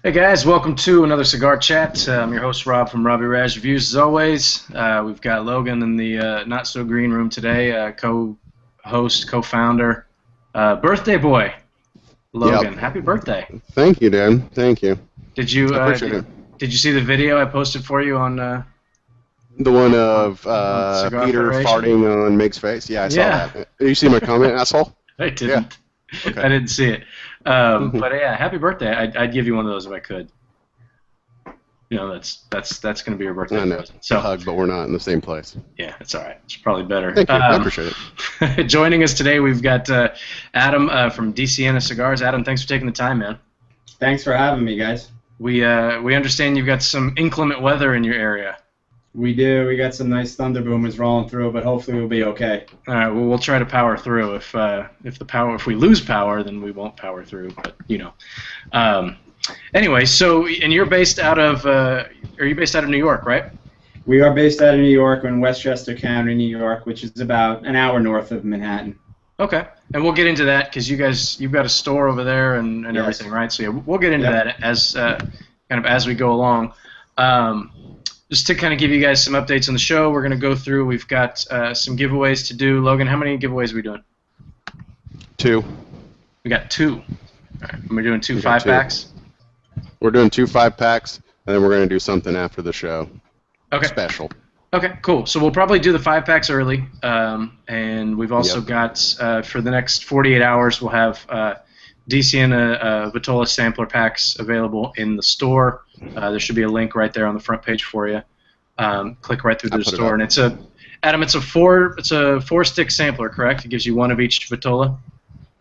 Hey guys, welcome to another Cigar Chat. I'm your host Rob from Robbie Raz Reviews. As always, we've got Logan in the not so green room today, co-host, co-founder, birthday boy, Yep. Logan. Happy birthday! Thank you, Dan. Thank you. Did you I appreciate it. did you see the video I posted for you The one of on Cigar Peter Federation? farting on Meg's face. Yeah, I saw Yeah, that. You see my comment, asshole? I Yeah. didn't. Okay. I didn't see it. hmm But yeah, happy birthday! I'd give you one of those if I could. You know, that's going to be your birthday I know. present. A So. hug, but we're not in the same place. Yeah, it's all right. It's probably better. Thank you. I appreciate it. Joining us today, we've got Adam from DeSiena Cigars. Adam, thanks for taking the time, man. Thanks for having me, guys. We understand you've got some inclement weather in your area. We do. We got some nice thunder boomers rolling through, but hopefully we'll be okay. All right. Well, we'll try to power through. If we lose power, then we won't power through. But you know. Anyway, so and you're based out of are you based out of New York, right? We are based out of New York in Westchester County, New York, which is about an hour north of Manhattan. Okay, and we'll get into that because you've got a store over there and Yes. everything, right? So yeah, we'll get into Yep. that as kind of as we go along. Just to kind of give you guys some updates on the show, we're going to go through. We've got some giveaways to do. Logan, how many giveaways are we doing? 2. We got 2. All right, and we're doing two We got 5-packs. We're doing 2 5-packs, and then we're going to do something after the show. Okay. Special. Okay, cool. So we'll probably do the 5-packs early, and we've also Yep. got for the next 48 hours we'll have DeSiena Vitola sampler packs available in the store. There should be a link right there on the front page for you. Click right through to the put it store, up. and it's a 4-stick sampler, correct? It gives you one of each Vitola.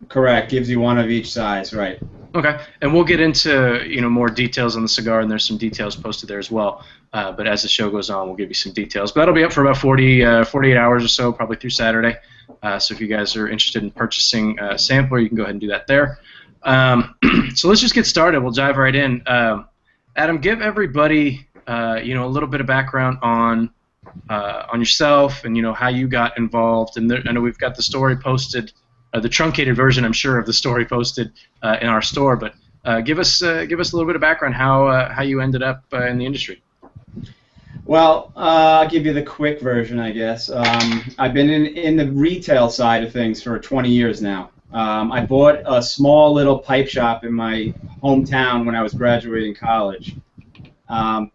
Correct. Gives you one of each size, right? Okay, and we'll get into more details on the cigar, and there's some details posted there as well. But as the show goes on, we'll give you some details. But that'll be up for about 48 hours or so, probably through Saturday. So if you guys are interested in purchasing a sampler, you can go ahead and do that there. So let's just get started. We'll dive right in. Adam, give everybody a little bit of background on yourself and how you got involved. And I know we've got the story posted. The truncated version, I'm sure, of the story posted in our store. But give us a little bit of background how you ended up in the industry. Well, I'll give you the quick version, I guess. I've been in the retail side of things for 20 years now. I bought a small little pipe shop in my hometown when I was graduating college.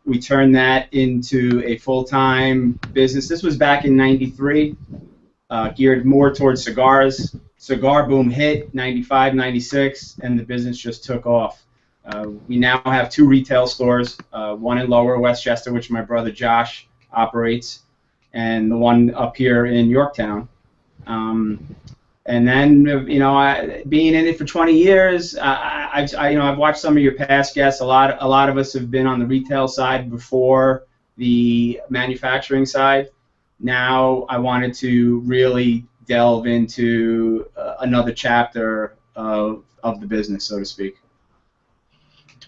We turned that into a full-time business. This was back in '93, geared more towards cigars. Cigar boom hit, 95, 96, and the business just took off. We now have 2 retail stores, one in Lower Westchester, which my brother Josh operates, and the one up here in Yorktown. And then, being in it for 20 years, I've watched some of your past guests. A lot of us have been on the retail side before the manufacturing side. Now I wanted to really delve into another chapter of the business, so to speak.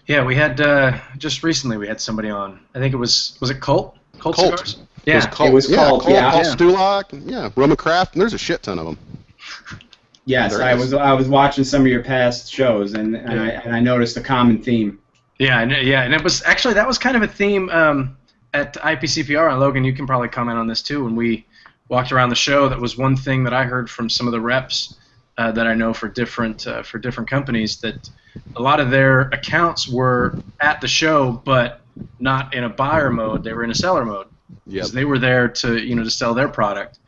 Yeah, we had just recently we had somebody on. I think was it Colt? Colt Colt. Cigars? It was Yeah. Colt. It was Colt, Colt, yeah. Colt Yeah. Stulak, and yeah, Roman Craft, and there's a shit ton of them. Yes, There I is. was watching some of your past shows, and I noticed a common theme. Yeah, and it was actually that was kind of a theme at IPCPR. And Logan, you can probably comment on this too. When we walked around the show, that was one thing that I heard from some of the reps that I know for different companies, that a lot of their accounts were at the show, but not in a buyer mode. They were in a seller mode. Yep. 'Cause they were there to sell their product.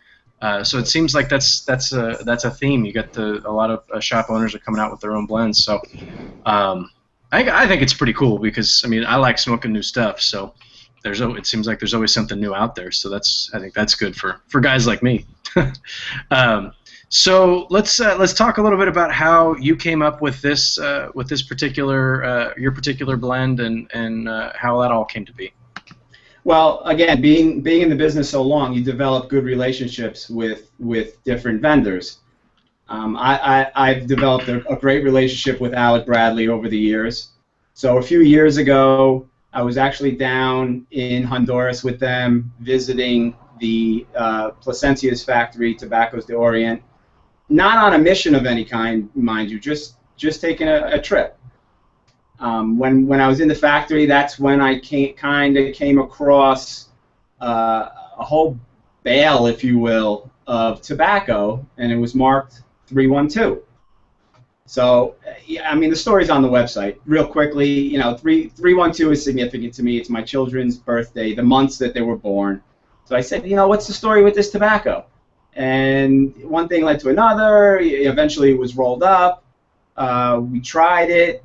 So it seems like that's a theme. You got a lot of shop owners are coming out with their own blends. So I think it's pretty cool because I like smoking new stuff. So it seems like there's always something new out there. So I think that's good for guys like me. So let's talk a little bit about how you came up with this particular your particular blend and how that all came to be. Well, again, being in the business so long, you develop good relationships with different vendors. I've developed a great relationship with Alec Bradley over the years. So a few years ago, I was actually down in Honduras with them, visiting the Placencia's factory, Tobacos de Orient. Not on a mission of any kind, mind you, just taking a trip. When I was in the factory, that's when I kind of came across a whole bale, if you will, of tobacco, and it was marked 312. So, yeah, I mean, the story's on the website. Real quickly, you know, 312 is significant to me. It's my children's birthday, the months that they were born. So I said, you know, what's the story with this tobacco? And one thing led to another. Eventually, it was rolled up. We tried it,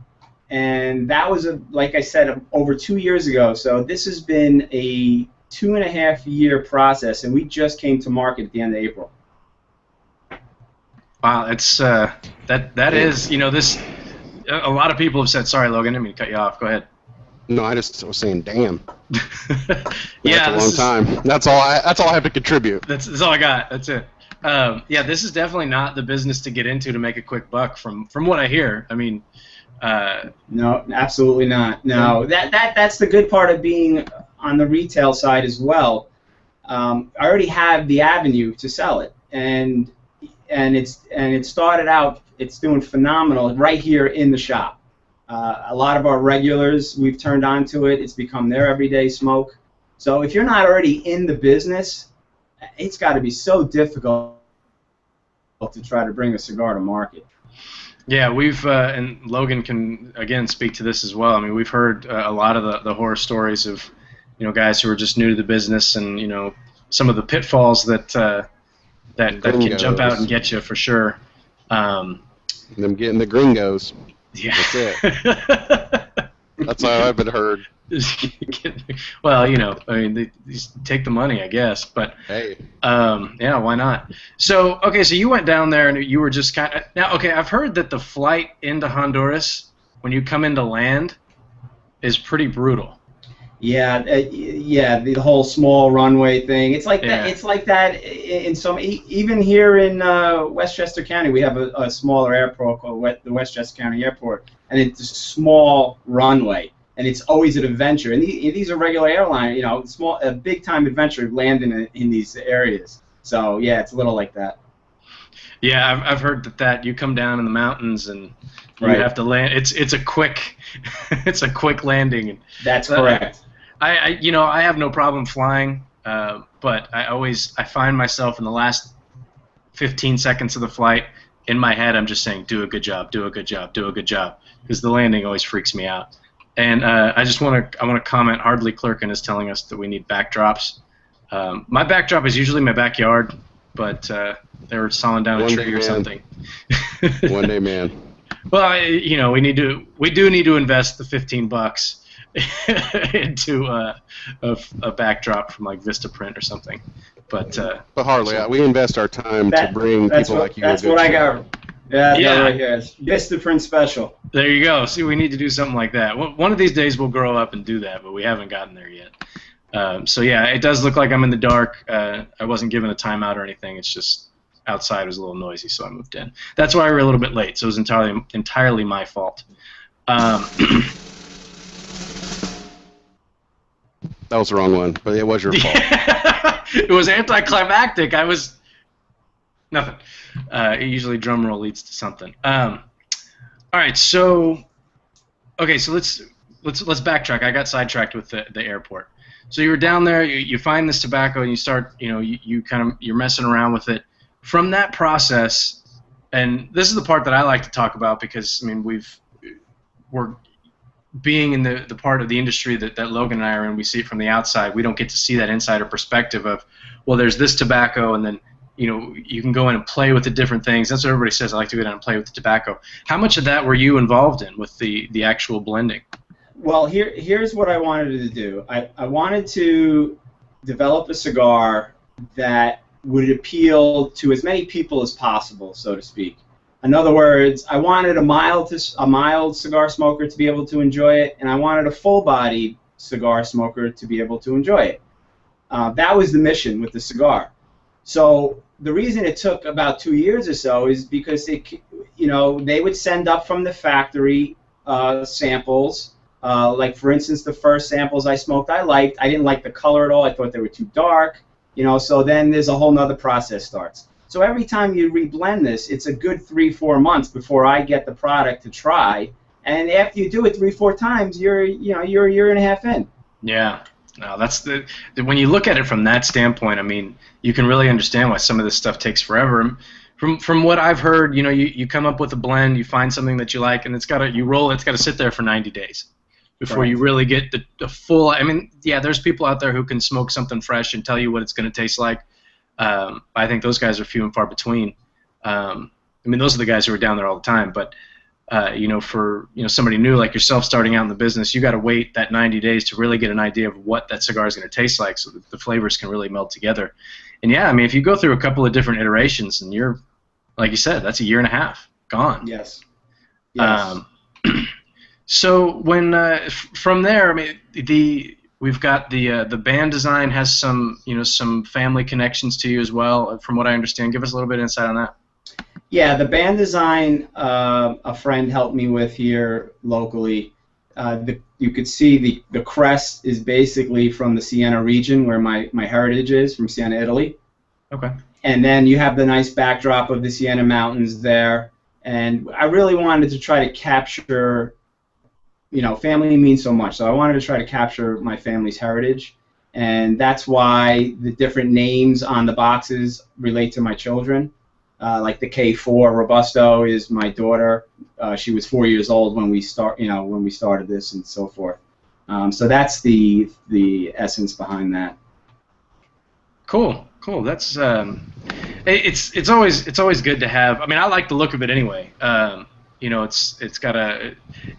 and that was, like I said, over 2 years ago. So this has been a 2.5-year process, and we just came to market at the end of April. Wow, it's that is, you know, this. A lot of people have said, sorry, Logan, I didn't mean to cut you off. Go ahead. No, I just was saying, damn. Yeah, that's a long time. That's all I have to contribute. That's all I got. That's it. Yeah, this is definitely not the business to get into to make a quick buck. From what I hear, I mean. No, absolutely not. No, that's the good part of being on the retail side as well. I already have the avenue to sell it, and it started out. It's doing phenomenal right here in the shop. A lot of our regulars, we've turned on to it. It's become their everyday smoke. So if you're not already in the business, it's got to be so difficult to try to bring a cigar to market. Yeah, we've and Logan can again speak to this as well. I mean, we've heard a lot of the horror stories of, you know, guys who are just new to the business, and you know, some of the pitfalls that can jump out and get you for sure. Them getting the gringos. Yeah. That's it. That's all I've been heard. Well, you know, I mean, they take the money, I guess, but hey, yeah, why not? So, okay, so you went down there and you were just kind of now. Okay, I've heard that the flight into Honduras, when you come into land, is pretty brutal. Yeah, the whole small runway thing. It's like that. It's like that in some. Even here in Westchester County, we have a smaller airport called the Westchester County Airport, and it's a small runway, and it's always an adventure. And these are regular airline, you know, a big time adventure landing in these areas. So yeah, it's a little like that. Yeah, I've heard that you come down in the mountains and you have to land. It's a quick landing. That's correct. I have no problem flying, but I find myself in the last 15 seconds of the flight, in my head I'm just saying, do a good job, do a good job, do a good job, because the landing always freaks me out. And I want to comment. Hardly Clerkin is telling us that we need backdrops. My backdrop is usually my backyard, but they were sawing down a tree or something. One day, man. Well, you know, we do need to invest the $15 into a backdrop from like Vistaprint or something. But hardly, we invest our time to bring people like you. That's what I got. Yeah, right here. Vistaprint special. There you go. See, we need to do something like that. One of these days we'll grow up and do that, but we haven't gotten there yet. So yeah, it does look like I'm in the dark. I wasn't given a timeout or anything. It's just outside was a little noisy, so I moved in. That's why we were a little bit late. So it was entirely my fault. That was the wrong one, but it was your fault. It was anticlimactic. I was nothing. Usually drum roll leads to something. All right, so okay, so let's backtrack. I got sidetracked with the airport. So you were down there, you find this tobacco, and you start, you know, you're messing around with it. From that process, and this is the part that I like to talk about because I mean we're being in the part of the industry that Logan and I are in, we see it from the outside. We don't get to see that insider perspective of, well, there's this tobacco, and then, you know, you can go in and play with the different things. That's what everybody says. I like to go down and play with the tobacco. How much of that were you involved in with the actual blending? Well, here's what I wanted to do. I wanted to develop a cigar that would appeal to as many people as possible, so to speak. In other words, I wanted a mild cigar smoker to be able to enjoy it, and I wanted a full-bodied cigar smoker to be able to enjoy it. That was the mission with the cigar. So the reason it took about 2 years or so is because they would send up from the factory samples. Like for instance, the first samples I smoked, I didn't like the color at all. I thought they were too dark. So then there's a whole nother process starts. So every time you reblend this, it's a good 3-4 months before I get the product to try, And after you do it 3-4 times, you're a year and a half in. Yeah. No, that's when you look at it from that standpoint, I mean, you can really understand why some of this stuff takes forever. From what I've heard, you come up with a blend, you find something that you like, and you roll it. It's got to sit there for 90 days before you really get the full. I mean, yeah, there's people out there who can smoke something fresh and tell you what it's going to taste like. I think those guys are few and far between. I mean, those are the guys who are down there all the time. But for somebody new like yourself starting out in the business, you got to wait that 90 days to really get an idea of what that cigar is going to taste like, so that the flavors can really meld together. And yeah, I mean, if you go through a couple of different iterations, and you're, like you said, that's a year and a half gone. Yes. So when from there, I mean, we've got the band design has some family connections to you as well, from what I understand. Give us a little bit of insight on that. Yeah, the band design, a friend helped me with here locally. You could see the crest is basically from the Siena region, where my heritage is, from Siena, Italy. Okay. And then you have the nice backdrop of the Siena Mountains there. And I really wanted to try to capture, family means so much. So I wanted to try to capture my family's heritage. And that's why the different names on the boxes relate to my children. Like the K4 Robusto is my daughter. She was 4 years old when we started this, and so forth. So that's the essence behind that. Cool. That's it's always good to have. I mean, I like the look of it anyway. It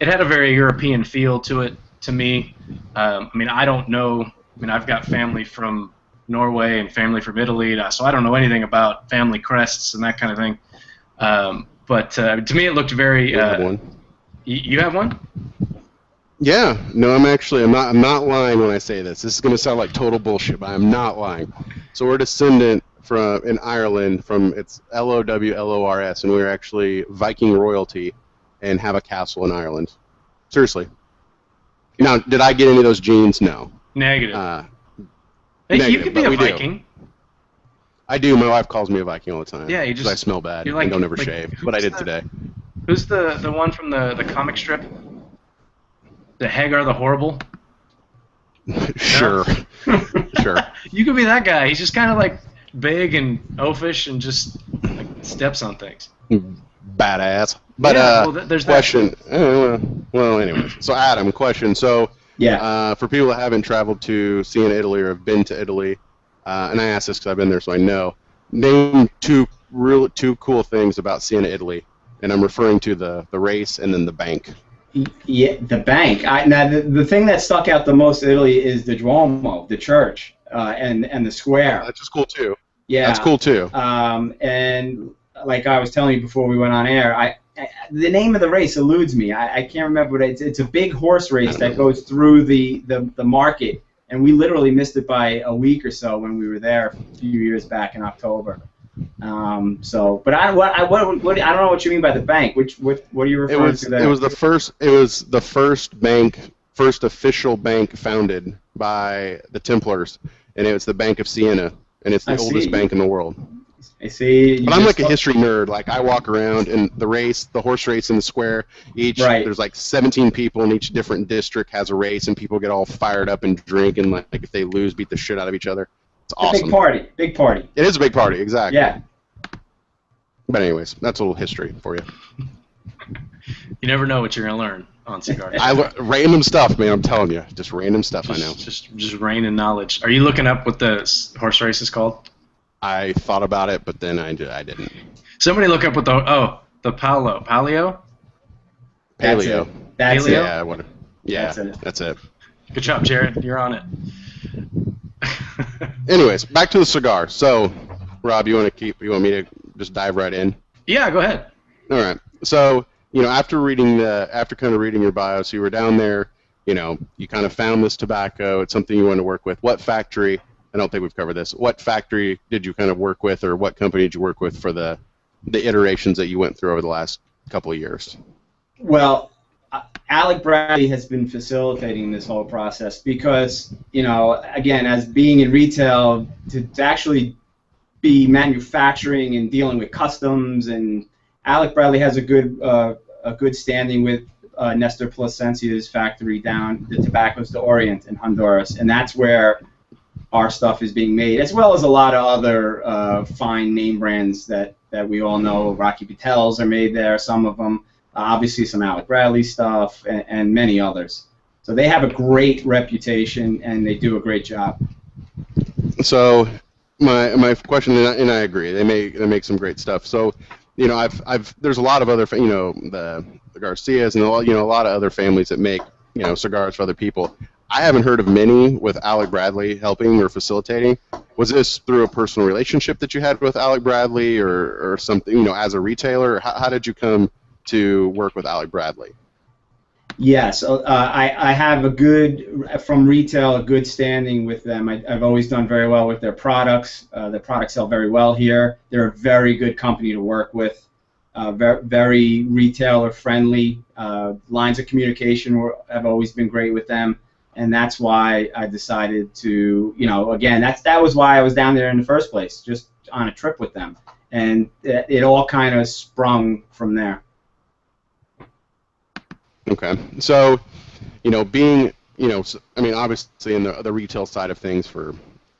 had a very European feel to it to me. I mean, I don't know. I mean, I've got family from Norway and family from Italy, so I don't know anything about family crests and that kind of thing. But to me, it looked very. I have one. You have one? Yeah. No, I'm not lying when I say this. This is going to sound like total bullshit, but I'm not lying. So we're descendant in Ireland from it's Lowlors, and we're actually Viking royalty and have a castle in Ireland. Seriously. Now, did I get any of those genes? No. Negative. Negative, you could be a Viking. I do. My wife calls me a Viking all the time. Yeah, you because I smell bad like, and don't ever shave. But I did today. Who's the one from the comic strip? The Hagar the Horrible? Sure. Sure. You could be that guy. He's just kind of like big and oafish and just like steps on things. Badass. But there's question. Well, anyways. So Adam, question. So for people that haven't traveled to Siena, Italy, or have been to Italy, and I ask this because I've been there, so I know. Name two cool things about Siena, Italy, and I'm referring to the race and then the bank. Yeah, the bank. Now the thing that stuck out the most in Italy is the Duomo, the church, and the square. That's just cool too. Yeah, that's cool too. And like I was telling you before we went on air, the name of the race eludes me. I can't remember what it's a big horse race that goes through the market, and we literally missed it by a week or so when we were there a few years back in October. But I don't know what you mean by the bank. What are you referring to there? It was the first official bank founded by the Templars, and it was the Bank of Siena, and it's the oldest bank in the world. I see. But I'm like a history nerd. Like I walk around and the horse race in the square. There's like 17 people in each different district has a race, and people get all fired up and drink, and like if they lose, beat the shit out of each other. It's awesome. Big party. It is a big party, exactly. Yeah. But anyways, that's a little history for you. You never know what you're gonna learn on cigars. Random stuff, man. I'm telling you, just random stuff. I know. Just raining knowledge. Are you looking up what the horse race is called? I thought about it, but then I didn't. Somebody look up what the paleo. That's it. Yeah, that's it. Good job, Jared. You're on it. Anyways, back to the cigar. So, Rob, you want me to just dive right in? Yeah, go ahead. All right. So, after kind of reading your bio, so you were down there, you kind of found this tobacco. It's something you wanted to work with. What factory? I don't think we've covered this. What factory did you kind of work with, or what company did you work with for the iterations that you went through over the last couple of years? Well, Alec Bradley has been facilitating this whole process because, again, as being in retail, to actually be manufacturing and dealing with customs, and Alec Bradley has a good standing with Nestor Plasencia's factory down the Tobaccos de Orient in Honduras, and that's where our stuff is being made, as well as a lot of other fine name brands that we all know. Rocky Patels are made there, some of them. Obviously some Alec Bradley stuff, and many others. So they have a great reputation, and they do a great job. So my question, and I agree, they make some great stuff. So, you know, there's a lot of other, you know, the Garcias and a lot of other families that make, you know, cigars for other people. I haven't heard of many with Alec Bradley helping or facilitating. Was this through a personal relationship that you had with Alec Bradley, or something, you know, as a retailer? How did you come to work with Alec Bradley? Yes, I have from retail, a good standing with them. I've always done very well with their products. Their products sell very well here. They're a very good company to work with, very retailer friendly. Lines of communication have always been great with them, and that's why I decided to, you know, again, that was why I was down there in the first place, just on a trip with them, and it all kind of sprung from there. Okay, so, you know, being, you know, I mean, obviously in the retail side of things for,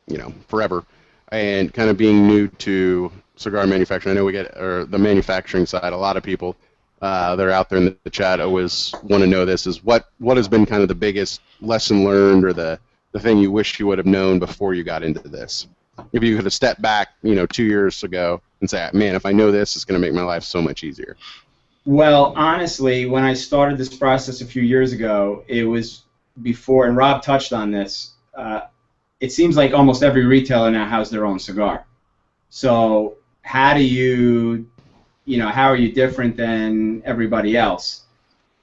you know, forever, and kind of being new to cigar manufacturing, I know we get, or the manufacturing side, a lot of people that are out there in the chat always want to know this, is what has been kind of the biggest lesson learned, or the thing you wish you would have known before you got into this? If you could have stepped back, you know, 2 years ago and say, man, if I know this, it's going to make my life so much easier. Well, honestly, when I started this process a few years ago, it was before, and Rob touched on this, it seems like almost every retailer now has their own cigar. So how are you different than everybody else?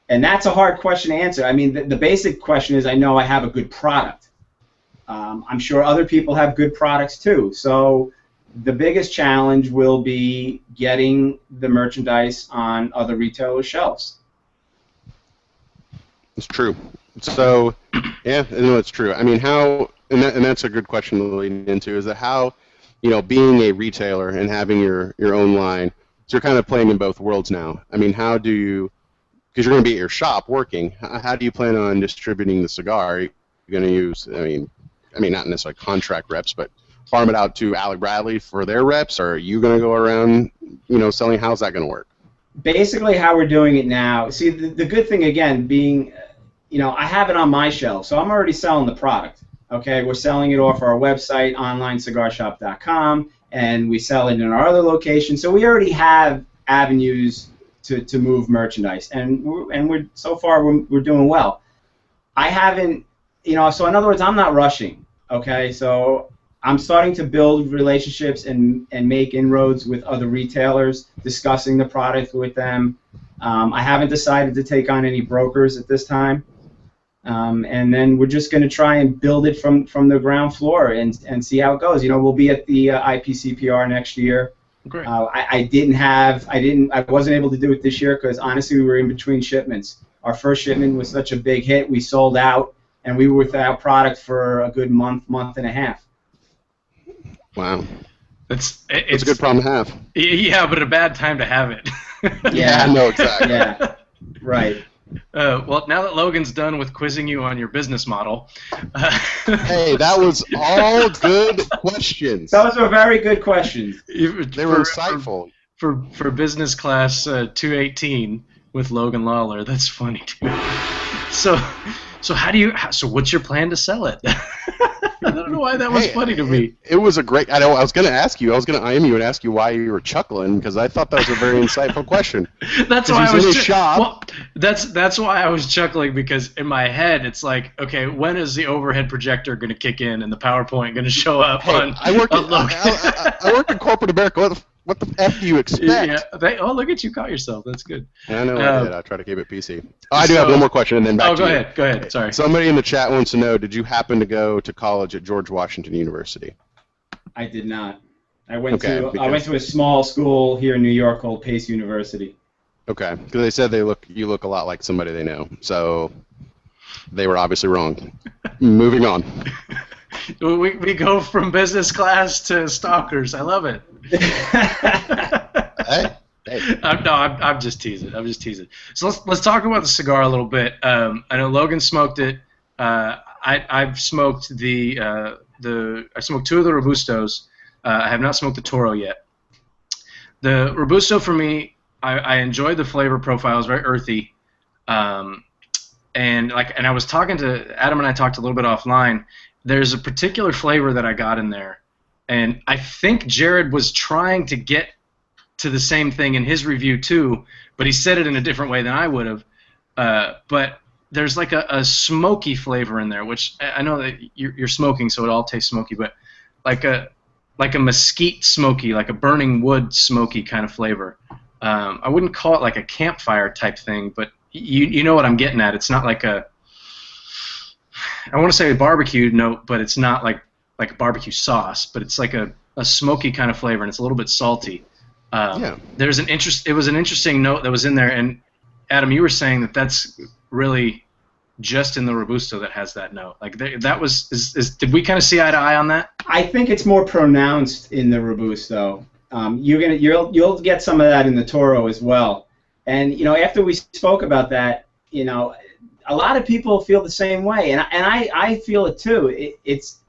And that's a hard question to answer. I mean, the basic question is, I know I have a good product. I'm sure other people have good products too. So the biggest challenge will be getting the merchandise on other retailers' shelves. It's true. So, yeah, no, it's true. I mean, how, and that's a good question to lead into, is that how, you know, being a retailer and having your own line, so you're kind of playing in both worlds now. I mean, how do you, because you're going to be at your shop working, how do you plan on distributing the cigar? Are you going to use, I mean, not necessarily contract reps, but farm it out to Alec Bradley for their reps, or are you going to go around, you know, selling? How's that going to work? Basically, how we're doing it now. See, the good thing, again, being, you know, I have it on my shelf, so I'm already selling the product. Okay, we're selling it off our website, onlinecigarshop.com, and we sell it in our other locations. So we already have avenues to move merchandise, and we're so far we're doing well. I haven't, you know, so in other words, I'm not rushing. Okay, so I'm starting to build relationships and make inroads with other retailers, discussing the product with them. I haven't decided to take on any brokers at this time. And then we're just going to try and build it from the ground floor and see how it goes. You know, we'll be at the IPCPR next year. Great. I wasn't able to do it this year because honestly we were in between shipments. Our first shipment was such a big hit, we sold out, and we were without product for a good month and a half. Wow. It's a good problem to have. Yeah, but a bad time to have it. Yeah, no, exactly. Yeah, right. Well, now that Logan's done with quizzing you on your business model. Hey, that was all good questions. Those were very good questions. They were insightful. For business class 218 with Logan Lawler, that's funny too. So what's your plan to sell it? I don't know why that was funny to me. It was a great. I was going to ask you. I was going to IM you and ask you why you were chuckling, because I thought that was a very insightful question. That's why I was in his shop. Well, that's why I was chuckling, because in my head it's like, okay, when is the overhead projector going to kick in and the PowerPoint going to show up on? I work in corporate America. What the F do you expect? Yeah. Look at you, caught yourself. That's good. I know I did. I try to keep it PC. I do have one more question, and then back to you. Go ahead. Sorry. Somebody in the chat wants to know, did you happen to go to college at George Washington University? I did not. I went to a small school here in New York called Pace University. Okay, because they said you look a lot like somebody they know, so they were obviously wrong. Moving on. We go from business class to stalkers. I love it. Hey, Hey. I'm just teasing. I'm just teasing. So let's talk about the cigar a little bit. I know Logan smoked it. I've smoked I smoked 2 of the Robustos. I have not smoked the Toro yet. The Robusto for me, I enjoyed the flavor profile. It was very earthy. And I was talking to Adam, and I talked a little bit offline. There's a particular flavor that I got in there, and I think Jared was trying to get to the same thing in his review too, but he said it in a different way than I would have. But there's like a smoky flavor in there, which I know that you're smoking, so it all tastes smoky, but like a mesquite smoky, like a burning wood smoky kind of flavor. I wouldn't call it like a campfire type thing, but you know what I'm getting at. It's not like I want to say a barbecue note, but it's not like a barbecue sauce, but it's like a smoky kind of flavor, and it's a little bit salty. Yeah. It was an interesting note that was in there, and Adam, you were saying that that's really just in the Robusto that has that note. Like that was did we kind of see eye to eye on that? I think it's more pronounced in the Robusto. You'll get some of that in the Toro as well. And after we spoke about that, a lot of people feel the same way, and I feel it too. It's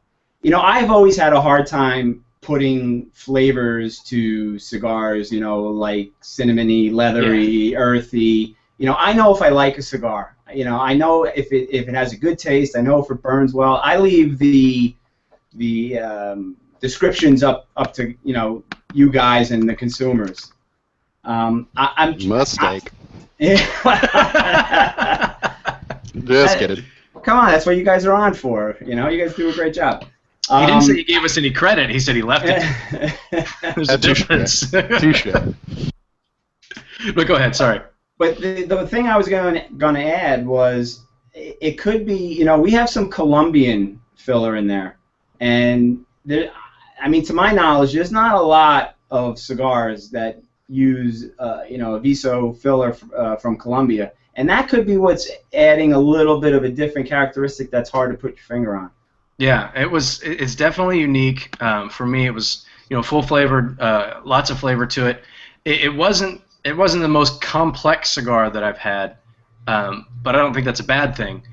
I've always had a hard time putting flavors to cigars, like cinnamony, leathery, earthy. I know if I like a cigar. I know if it has a good taste. I know if it burns well. I leave the descriptions up to you guys and the consumers. Mistake. Just kidding. Come on, that's what you guys are on for. You guys do a great job. He didn't say he gave us any credit. He said he left it. There's a difference. Touche. But go ahead. Sorry. But the thing I was going to add was it could be, we have some Colombian filler in there, and to my knowledge, there's not a lot of cigars that use a Viso filler from Colombia, and that could be what's adding a little bit of a different characteristic that's hard to put your finger on. Yeah, it's definitely unique. For me, it was full flavored, lots of flavor to it. It wasn't the most complex cigar that I've had, but I don't think that's a bad thing.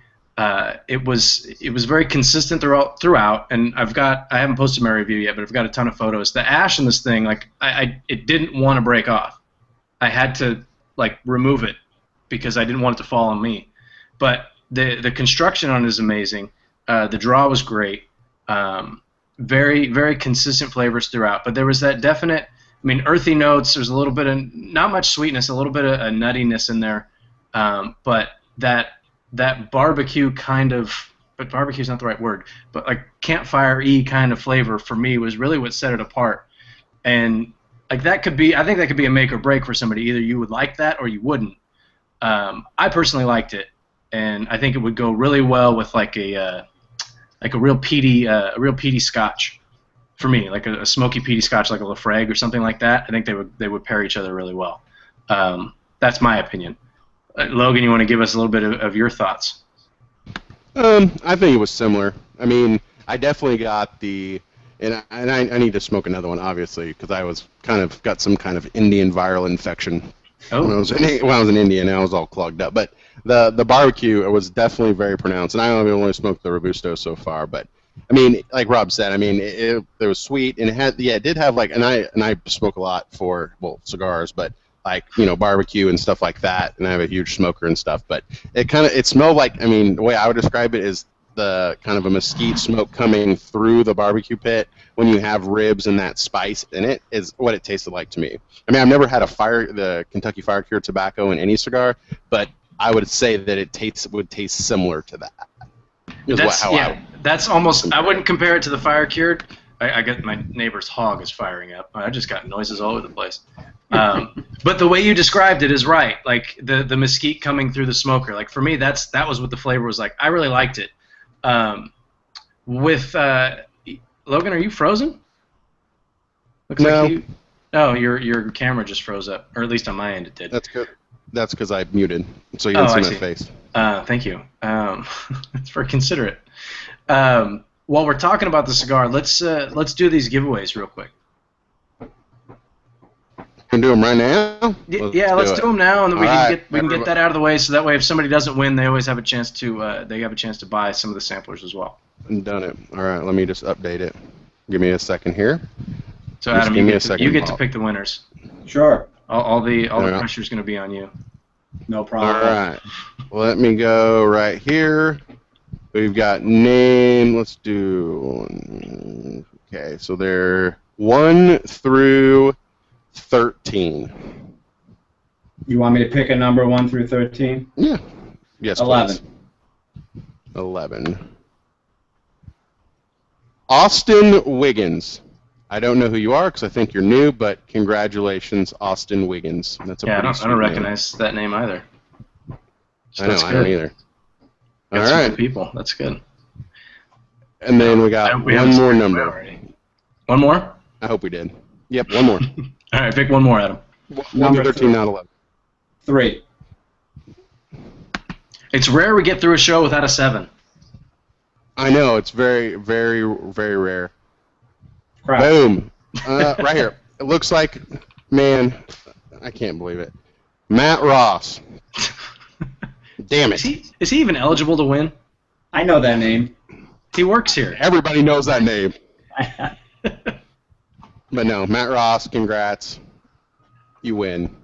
It was very consistent throughout, and I haven't posted my review yet, but I've got a ton of photos. The ash in this thing, it didn't want to break off. I had to remove it because I didn't want it to fall on me. But the construction on it is amazing. The draw was great. Very, very consistent flavors throughout. But there was that definite, earthy notes. There's a little bit of, not much sweetness, a little bit of a nuttiness in there. But that barbecue kind of, but barbecue's not the right word, but campfire-y kind of flavor for me was really what set it apart. And I think that could be a make or break for somebody. Either you would like that or you wouldn't. I personally liked it, and I think it would go really well with a real peaty Scotch. For me, like a smoky peaty Scotch, like a Lafrague or something like that. I think they would pair each other really well. That's my opinion. Logan, you want to give us a little bit of your thoughts? I think it was similar. I definitely got and I need to smoke another one, obviously, because I was got some kind of Indian viral infection. Oh. When I was in India, and I was all clogged up. But the barbecue was definitely very pronounced, and I only smoked the Robusto so far, but like Rob said, it was sweet, and it did have and I smoke a lot for cigars, but barbecue and stuff like that, and I have a huge smoker and stuff, but it smelled like, the way I would describe it is the kind of a mesquite smoke coming through the barbecue pit when you have ribs and that spice in it is what it tasted like to me. I've never had the Kentucky Fire Cured tobacco in any cigar, but I would say that it would taste similar to that. That's almost. I wouldn't compare it to the Fire Cured. I got my neighbor's hog is firing up. I just got noises all over the place. But the way you described it is right. Like the mesquite coming through the smoker. For me, that was what the flavor was like. I really liked it. With Logan, are you frozen? Looks no. Like you. Oh, your camera just froze up, or at least on my end it did. That's good. That's because I muted, so you didn't see my face. Thank you. That's very considerate. While we're talking about the cigar, let's do these giveaways real quick. Can do them right now. Let's do them now, and then we can get that out of the way. So that way, if somebody doesn't win, they always have a chance to buy some of the samplers as well. Done it. All right, let me just update it. Give me a second here. So Adam, you get to pick the winners. Sure. All the pressure is going to be on you. No problem. All right. Let me go right here. We've got name. Let's do. Okay, so they're 1 through 13. You want me to pick a number 1 through 13? Yeah. Yes, 11. Please. 11. Austin Wiggins. I don't know who you are because I think you're new, but congratulations, Austin Wiggins. That's a I don't recognize that name either. So I don't either. All right. People. That's good. And then we got one more number. One more? I hope we did. Yep, one more. All right, pick one more, Adam. Number 13, not 11. 3. It's rare we get through a show without a 7. I know, it's very, very, very rare. Crap. Boom. Right here. It looks like, man, I can't believe it. Matt Ross. Damn it. Is he even eligible to win? I know that name. He works here. Everybody knows that name. But no, Matt Ross, congrats. You win.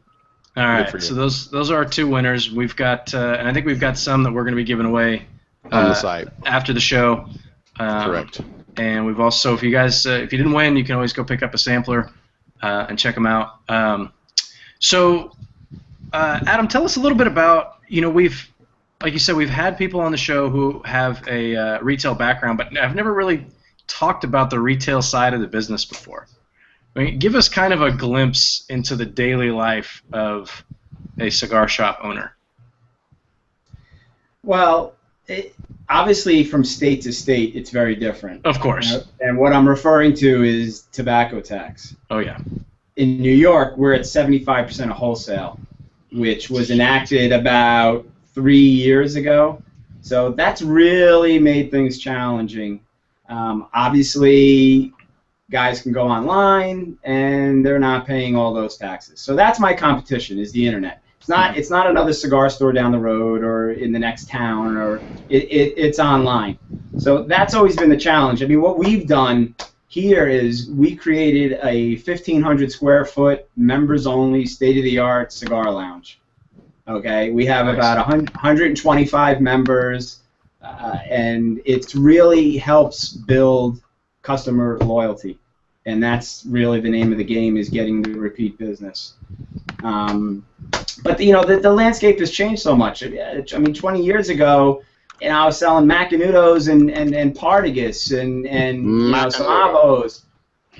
All right, so those are our 2 winners. We've got, and I think we've got some that we're going to be giving away on the site after the show. Correct. And we've also, if you guys, if you didn't win, you can always go pick up a sampler and check them out. Adam, tell us a little bit about, we've, like you said, we've had people on the show who have a retail background, but I've never really talked about the retail side of the business before. I mean, give us kind of a glimpse into the daily life of a cigar shop owner. Well, obviously from state to state, it's very different. Of course. And what I'm referring to is tobacco tax. Oh, yeah. In New York, we're at 75% of wholesale, which was enacted about 3 years ago. So that's really made things challenging. Obviously, guys can go online, and they're not paying all those taxes. So that's my competition, is the internet. It's not another cigar store down the road or in the next town, or it's online. So that's always been the challenge. I mean, what we've done here is we created a 1,500 square foot, members-only, state-of-the-art cigar lounge. Okay, we have about 125 members, and it really helps build customer loyalty, and that's really the name of the game, is getting the repeat business. But the landscape has changed so much. I mean, 20 years ago, I was selling Macanudos and Partagas and some Avos.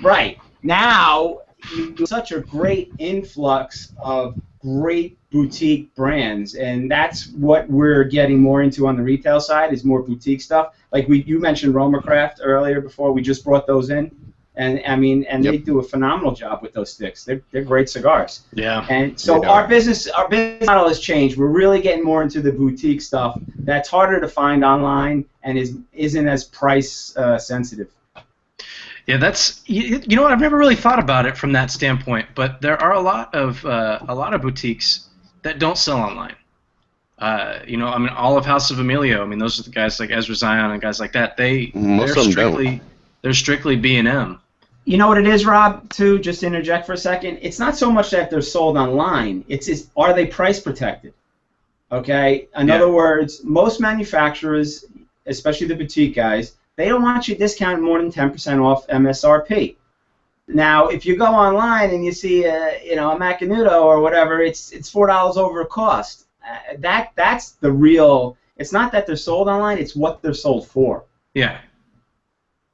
Right now, such a great influx of great boutique brands, and that's what we're getting more into on the retail side, is more boutique stuff. Like you mentioned Roma Craft earlier before. We just brought those in, and I mean, and they do a phenomenal job with those sticks. They're great cigars. Yeah. And so our business model has changed. We're really getting more into the boutique stuff that's harder to find online and isn't as price sensitive. Yeah, that's you know what, I've never really thought about it from that standpoint, but there are a lot of boutiques that don't sell online. I mean, all of House of Emilio. I mean, those are the guys like Ezra Zion and guys like that. They're strictly B&M. You know what it is, Rob? Too, just to interject for a second. It's not so much that they're sold online. It's are they price protected? Okay. In other words, most manufacturers, especially the boutique guys, they don't want you discounted more than 10% off MSRP. Now, if you go online and you see a Macanudo or whatever, it's $4 over cost. That's the real. It's not that they're sold online; it's what they're sold for. Yeah.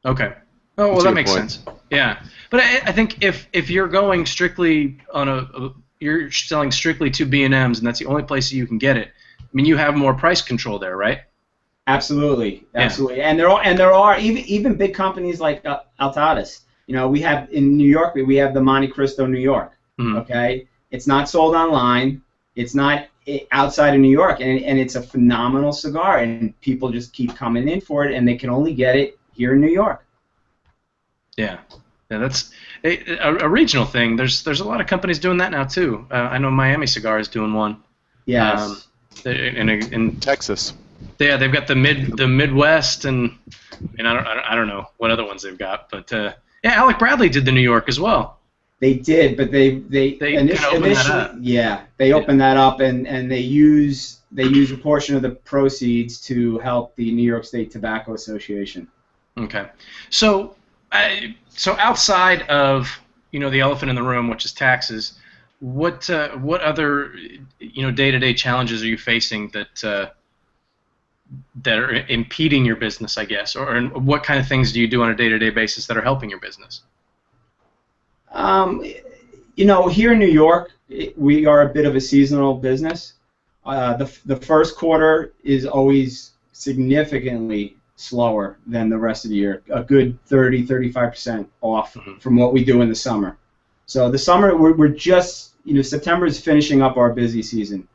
Okay. Oh well, that makes sense. Yeah, but I think if you're going strictly you're selling strictly to B&Ms, and that's the only place you can get it. I mean, you have more price control there, right? Absolutely. And there are even big companies like Altadas. We have in New York, we have the Monte Cristo New York. Mm-hmm. Okay, it's not sold online. It's not outside of New York, and it's a phenomenal cigar, and people just keep coming in for it, and they can only get it here in New York. Yeah, Yeah, that's a regional thing. There's a lot of companies doing that now too. I know Miami Cigar is doing one. Yes. In Texas. yeah, they've got the Midwest and I don't know what other ones they've got, but yeah, Alec Bradley did the New York as well. They did, but they initially they opened that up and they use a portion of the proceeds to help the New York State Tobacco Association. Okay, so outside of the elephant in the room, which is taxes, what other day-to-day challenges are you facing that are impeding your business, I guess, or what kind of things do you do on a day-to-day basis that are helping your business? Here in New York, we are a bit of a seasonal business. The first quarter is always significantly slower than the rest of the year, a good 30-35% off from what we do in the summer. So the summer, we're just, September is finishing up our busy season.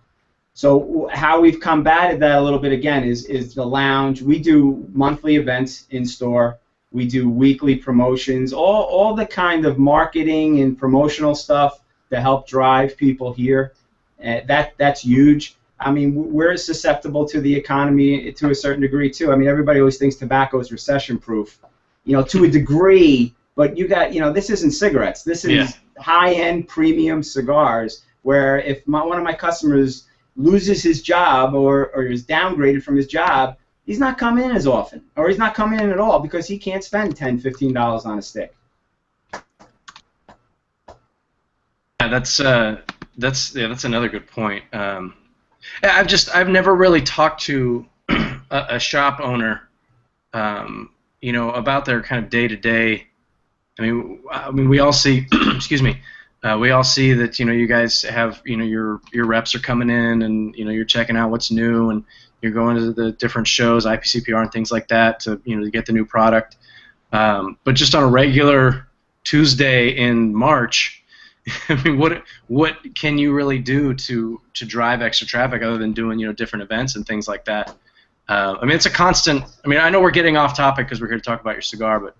So how we've combated that a little bit again is the lounge. We do monthly events in store. We do weekly promotions, all the kind of marketing and promotional stuff to help drive people here. That's huge. I mean, we're susceptible to the economy to a certain degree too. I mean, everybody always thinks tobacco is recession-proof, to a degree. But you got, this isn't cigarettes. This is high-end premium cigars. Where if one of my customers loses his job or is downgraded from his job, he's not coming in as often, or he's not coming in at all because he can't spend $10, $15 on a stick. Yeah, that's another good point. I've never really talked to a shop owner, about their kind of day-to-day. I mean, we all see, excuse me, we all see that you guys have your reps are coming in and you're checking out what's new and you're going to the different shows, IPCPR and things like that to to get the new product. But just on a regular Tuesday in March, I mean, what can you really do to drive extra traffic other than doing different events and things like that? I mean, it's a constant. I mean, I know we're getting off topic because we're here to talk about your cigar, but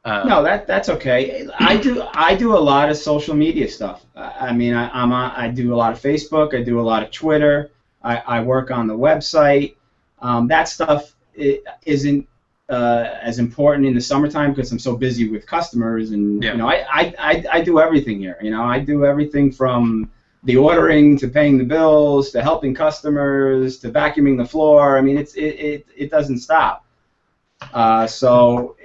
no, that's okay. I do a lot of social media stuff. I mean, I do a lot of Facebook. I do a lot of Twitter. I work on the website. That stuff isn't as important in the summertime because I'm so busy with customers, and I do everything here. I do everything from the ordering to paying the bills to helping customers to vacuuming the floor. I mean, it doesn't stop. So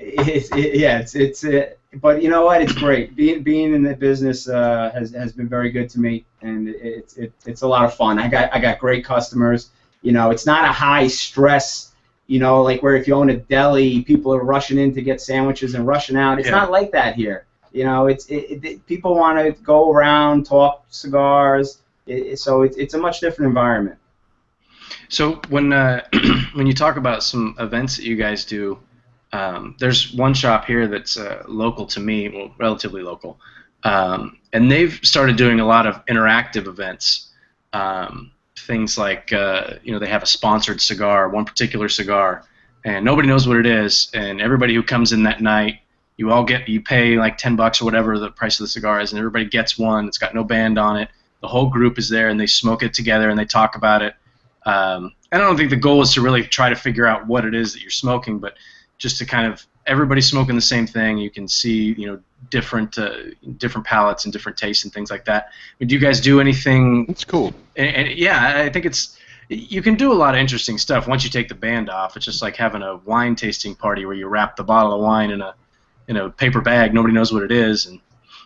but you know what? It's great. Being in the business has been very good to me, and it's a lot of fun. I got great customers. It's not a high stress. Like where if you own a deli, people are rushing in to get sandwiches and rushing out. It's not like that here. People want to go around, talk cigars. So it's a much different environment. So when you talk about some events that you guys do, there's one shop here that's local to me, well, relatively local, and they've started doing a lot of interactive events. Things like they have a sponsored cigar, one particular cigar, and nobody knows what it is, and everybody who comes in that night, you pay like $10 or whatever the price of the cigar is, and everybody gets one. It's got no band on it. The whole group is there, and they smoke it together, and they talk about it. And I don't think the goal is to really try to figure out what it is that you're smoking, but just to kind of everybody's smoking the same thing. You can see different palates and different tastes and things like that. I mean, do you guys do anything? It's cool. And I think you can do a lot of interesting stuff once you take the band off. It's just like having a wine tasting party where you wrap the bottle of wine in a paper bag. Nobody knows what it is, and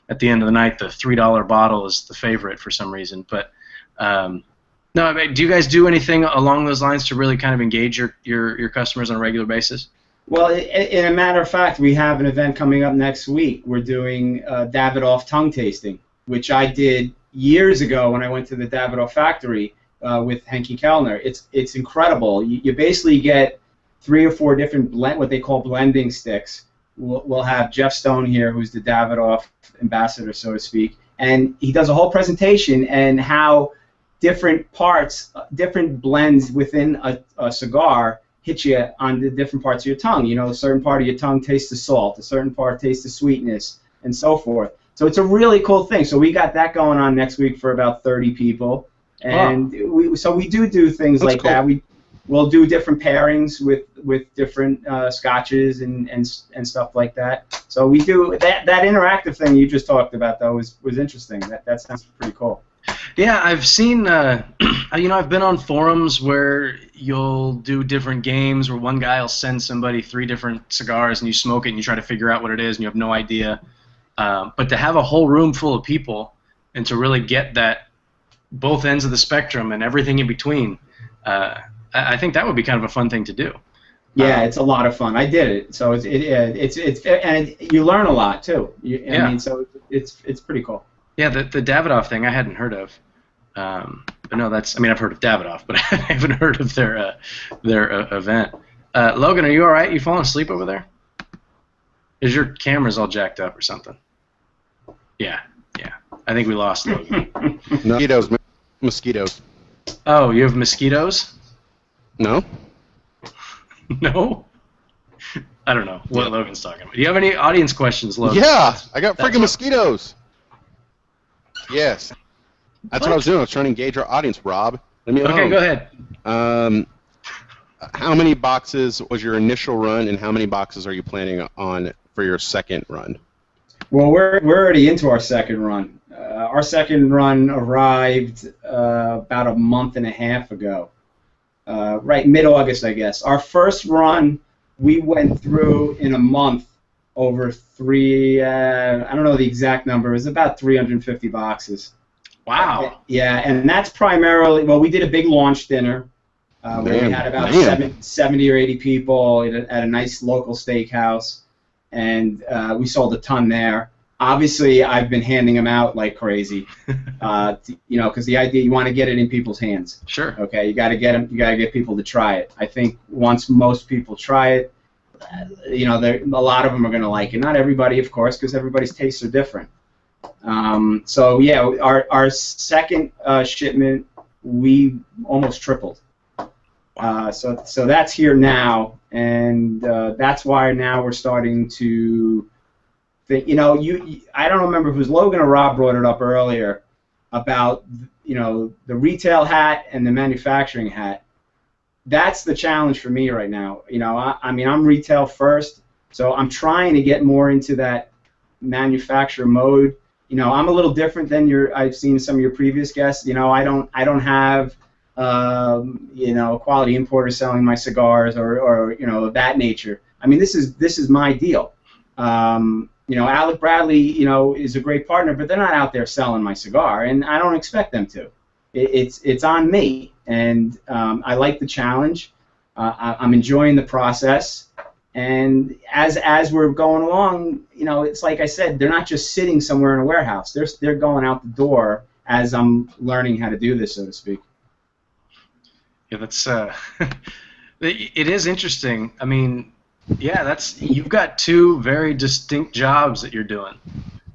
at the end of the night, the $3 bottle is the favorite for some reason. But no, I mean, do you guys do anything along those lines to really kind of engage your customers on a regular basis? Well, in a matter of fact, we have an event coming up next week. We're doing Davidoff tongue tasting, which I did years ago when I went to the Davidoff factory with Henke Kellner. It's incredible. You basically get 3 or 4 different what they call blending sticks. We'll have Jeff Stone here, who's the Davidoff ambassador, so to speak, and he does a whole presentation and how different parts, different blends within a cigar hit you on the different parts of your tongue. A certain part of your tongue tastes the salt, a certain part tastes the sweetness, and so forth. So it's a really cool thing. So we got that going on next week for about 30 people, and we do things like that. We'll do different pairings with different scotches and stuff like that. So we do that interactive thing you just talked about, though, was interesting. That sounds pretty cool. Yeah, I've seen, I've been on forums where you'll do different games where one guy will send somebody 3 different cigars and you smoke it and you try to figure out what it is and you have no idea. But to have a whole room full of people and to really get that both ends of the spectrum and everything in between, I think that would be kind of a fun thing to do. Yeah, it's a lot of fun. I did it, so it's and you learn a lot too. I mean, so it's pretty cool. Yeah, the Davidoff thing I hadn't heard of. But no, I've heard of Davidoff, but I haven't heard of their event. Logan, are you all right? You falling asleep over there? Is your camera's all jacked up or something? Yeah. I think we lost Logan. Mosquitoes. Oh, you have mosquitoes? No. No? I don't know what Logan's talking about. Do you have any audience questions, Logan? Yeah, I got freaking mosquitoes. Yes. That's what I was doing. I was trying to engage our audience, Rob. Let me Okay, go ahead. How many boxes was your initial run, and how many boxes are you planning on for your second run? Well, we're already into our second run. Our second run arrived about a month and a half ago. Right, mid-August, I guess. Our first run, we went through in a month over I don't know the exact number. It was about 350 boxes. Wow. Yeah, and that's primarily, well, we did a big launch dinner where we had about 70 or 80 people at a nice local steakhouse, and we sold a ton there. Obviously, I've been handing them out like crazy, because the idea, you want to get it in people's hands. Sure. Okay, you got to get people to try it. I think once most people try it, a lot of them are going to like it. Not everybody, of course, because everybody's tastes are different. So yeah, our second shipment, we almost tripled. So that's here now, and that's why now we're starting to think. I don't remember if it was Logan or Rob brought it up earlier about the retail hat and the manufacturing hat. That's the challenge for me right now. I'm retail first, so I'm trying to get more into that manufacturer mode. I'm a little different than I've seen some of your previous guests. I don't have quality importers selling my cigars or of that nature. I mean, this is my deal. Alec Bradley, is a great partner, but they're not out there selling my cigar, and I don't expect them to. It's on me, and I like the challenge. I'm enjoying the process. And as we're going along, it's like I said, they're not just sitting somewhere in a warehouse. They're going out the door as I'm learning how to do this, so to speak. Yeah, that's it is interesting. I mean, yeah, you've got 2 very distinct jobs that you're doing.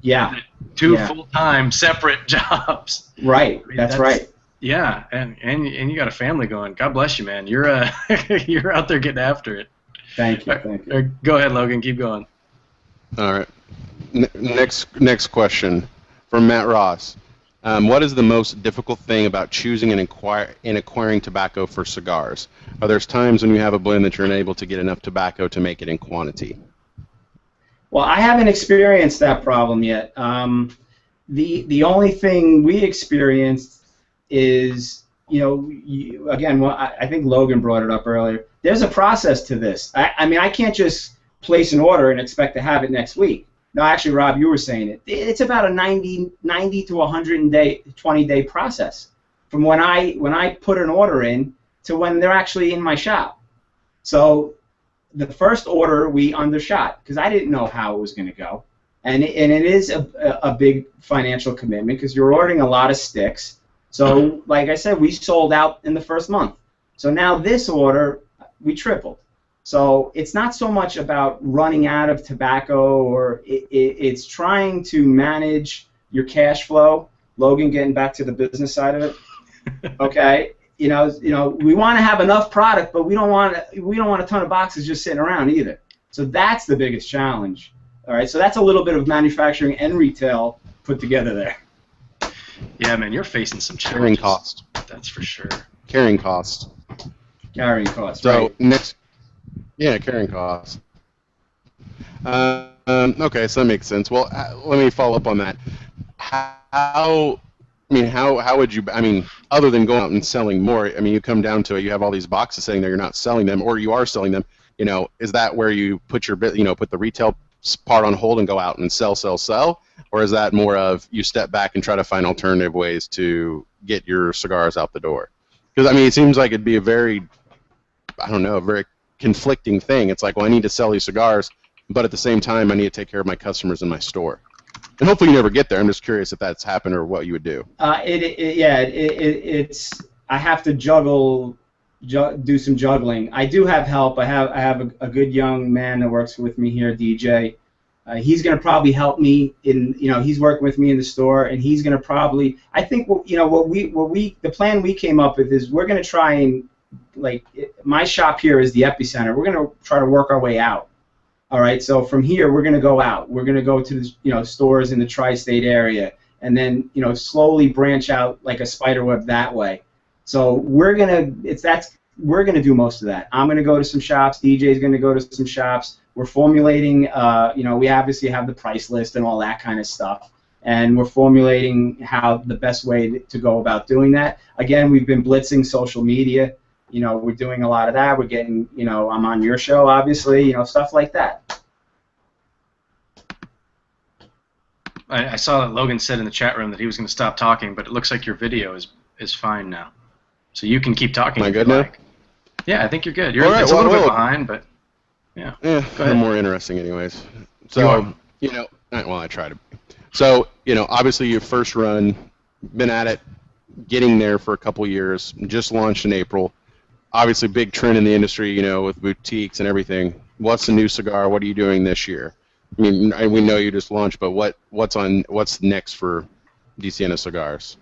Yeah. 2 full-time separate jobs. Right. That's right. Yeah, and you got a family going. God bless you, man. You're you're out there getting after it. Thank you. Go ahead, Logan. Keep going. All right. Next question from Matt Ross. What is the most difficult thing about choosing and acquiring tobacco for cigars? Are there times when you have a blend that you're unable to get enough tobacco to make it in quantity? Well, I haven't experienced that problem yet. The only thing we experienced is, again, I think Logan brought it up earlier. There's a process to this. I mean, I can't just place an order and expect to have it next week. No, actually, Rob, you were saying it. It's about a 90 to 120-day process from when I put an order in to when they're actually in my shop. So the first order we undershot because I didn't know how it was going to go, and it is a big financial commitment because you're ordering a lot of sticks. So, like I said, we sold out in the first month. So now this order, we tripled. So it's not so much about running out of tobacco, or it's trying to manage your cash flow. Logan, getting back to the business side of it. Okay, we want to have enough product, but we don't want a ton of boxes just sitting around either. So that's the biggest challenge. All right, so that's a little bit of manufacturing and retail put together there. Yeah, man, you're facing some Carrying challenges. cost. That's for sure. Carrying cost. Carrying costs. So right. next, yeah, carrying costs. Okay, so that makes sense. Well, let me follow up on that. How would you? I mean, other than going out and selling more, I mean, you come down to it. You have all these boxes sitting there. You're not selling them, or you are selling them. You know, is that where you put your, put the retail part on hold and go out and sell, or is that more of you step back and try to find alternative ways to get your cigars out the door? Because I mean, it seems like it'd be a very, I don't know, a very conflicting thing. It's like, well, I need to sell these cigars, but at the same time, I need to take care of my customers in my store. And hopefully you never get there. I'm just curious if that's happened or what you would do. It's I have to do some juggling. I do have help. I have a good young man that works with me here, DJ. He's going to probably help me in, he's working with me in the store, and he's going to probably, I think, the plan we came up with is we're going to try and, like, my shop here is the epicenter. We're going to try to work our way out. All right, so from here we're going to go out. We're going to go to the stores in the tri-state area, and then slowly branch out like a spider web that way. So we're gonna do most of that. I'm going to go to some shops. DJ's going to go to some shops. We're formulating. We obviously have the price list and all that kind of stuff, and we're formulating how the best way to go about doing that. Again, we've been blitzing social media. We're doing a lot of that. We're getting, I'm on your show, obviously, stuff like that. I saw that Logan said in the chat room that he was going to stop talking, but it looks like your video is fine now. So you can keep talking. Am I good now? Yeah, I think you're good. It's a little bit behind, but yeah. Yeah, go ahead. More interesting anyways. So, I try to. So, obviously your first run, been at it, getting there for a couple years, just launched in April. Obviously, big trend in the industry, with boutiques and everything. What's the new cigar? What are you doing this year? I mean, we know you just launched, but what's next for DeSiena Cigars?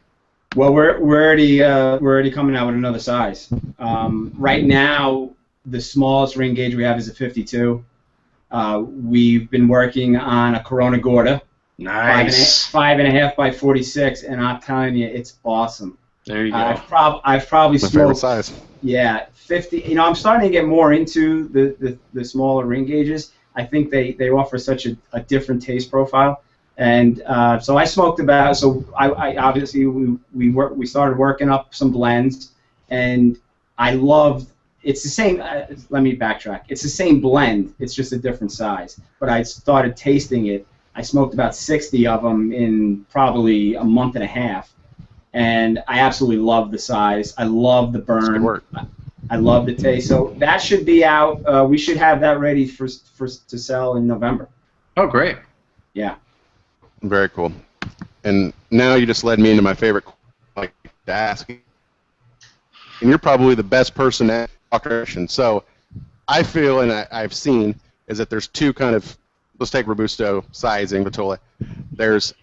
Well, we're already coming out with another size. Right now, the smallest ring gauge we have is a 52. We've been working on a Corona Gorda. Nice. 5.5 by 46, and I'm telling you, it's awesome. There you go. I've probably smoked. My favorite size. Yeah, 50. I'm starting to get more into the smaller ring gauges. I think they offer such a different taste profile, and so I smoked about. So I obviously we started working up some blends, and I loved. It's the same. Let me backtrack. It's the same blend. It's just a different size. But I started tasting it. I smoked about 60 of them in probably a month and a half, and I absolutely love the size. I love the burn. Good work. I love the taste. So that should be out. We should have that ready to sell in November. Oh, great. Yeah. Very cool. And now you just led me into my favorite, to ask. And you're probably the best person at operation. So I feel, and I've seen, is that there's two kind of, let's take Robusto sizing, Vitola. There's